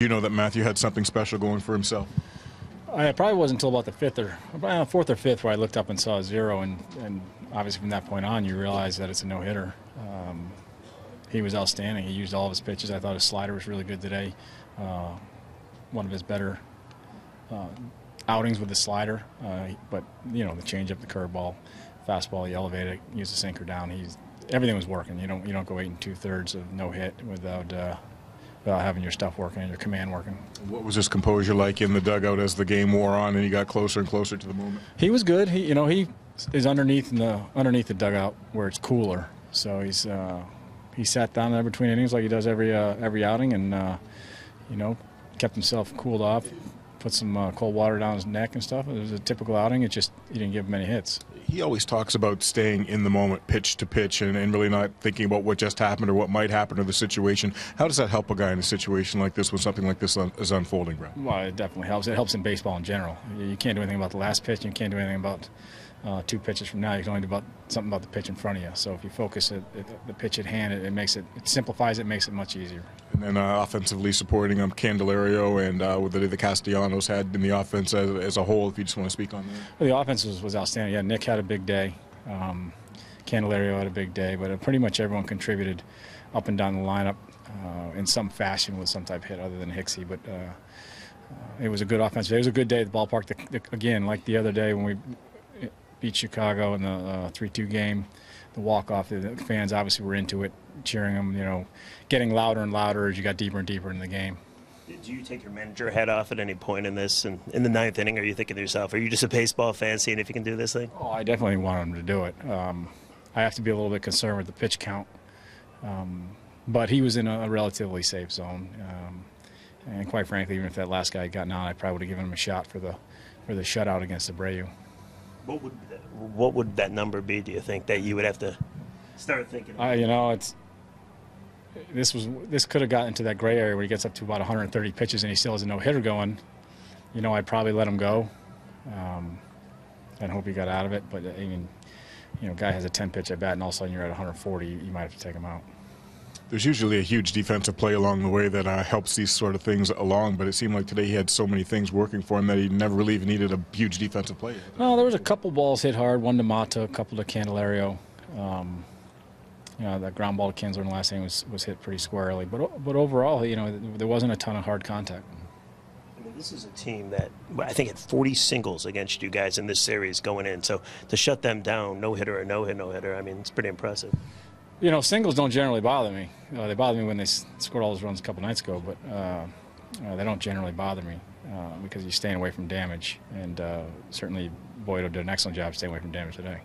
you know that Matthew had something special going for himself? I probably wasn't until about the fourth or fifth where I looked up and saw a 0, and obviously from that point on you realize that it's a no-hitter. He was outstanding. He used all of his pitches. I thought his slider was really good today. One of his better outings with the slider, but you know, the changeup, the curveball, fastball, he elevated, used the sinker down. Everything was working. You don't go 8 2/3 of no hit without having your stuff working and your command working. What was his composure like in the dugout as the game wore on and he got closer and closer to the moment? He was good. He is underneath the dugout where it's cooler. So he sat down there between innings like he does every outing, and kept himself cooled off, put some cold water down his neck and stuff. It was a typical outing. It just, he didn't give many hits. He always talks about staying in the moment, pitch to pitch, and really not thinking about what just happened or what might happen to the situation. How does that help a guy in a situation like this when something like this is unfolding, Brad? Well, it definitely helps. It helps in baseball in general. You can't do anything about the last pitch. You can't do anything about 2 pitches from now. You can only do something about the pitch in front of you. So if you focus at the pitch at hand, it simplifies it, makes it much easier. And then offensively supporting Candelario and what the Castellanos had in the offense as a whole, if you just want to speak on that. Well, the offense was outstanding. Yeah, Nick had a big day. Candelario had a big day, but pretty much everyone contributed up and down the lineup in some fashion with some type of hit other than Hicksy. But it was a good offense. It was a good day at the ballpark. Again, like the other day when we beat Chicago in the 3-2 game, the walk-off, the fans obviously were into it, cheering them, getting louder and louder as you got deeper and deeper in the game. Did you take your manager hat off at any point in this? And in the 9th inning, are you thinking to yourself, are you just a baseball fan seeing if you can do this thing? Oh, I definitely want him to do it. I have to be a little bit concerned with the pitch count. But he was in a relatively safe zone. And quite frankly, even if that last guy had gotten out, I probably would have given him a shot for the shutout against Abreu. What would that number be, do you think, that you would have to start thinking about? This could have gotten into that gray area where he gets up to about 130 pitches and he still has a no-hitter going. I'd probably let him go and hope he got out of it. But, guy has a 10-pitch at bat and all of a sudden you're at 140, you might have to take him out. There's usually a huge defensive play along the way that helps these sort of things along, but it seemed like today he had so many things working for him that he never really even needed a huge defensive play. No, there was a couple balls hit hard, one to Mata, a couple to Candelario. That ground ball to Kinsler in the last inning was hit pretty squarely. But overall, there wasn't a ton of hard contact. I mean, this is a team that I think had 40 singles against you guys in this series going in. So to shut them down, no-hitter or no-hitter, I mean, it's pretty impressive. Singles don't generally bother me. They bother me when they scored all those runs a couple nights ago, but they don't generally bother me because you're staying away from damage. And certainly Boyd did an excellent job staying away from damage today.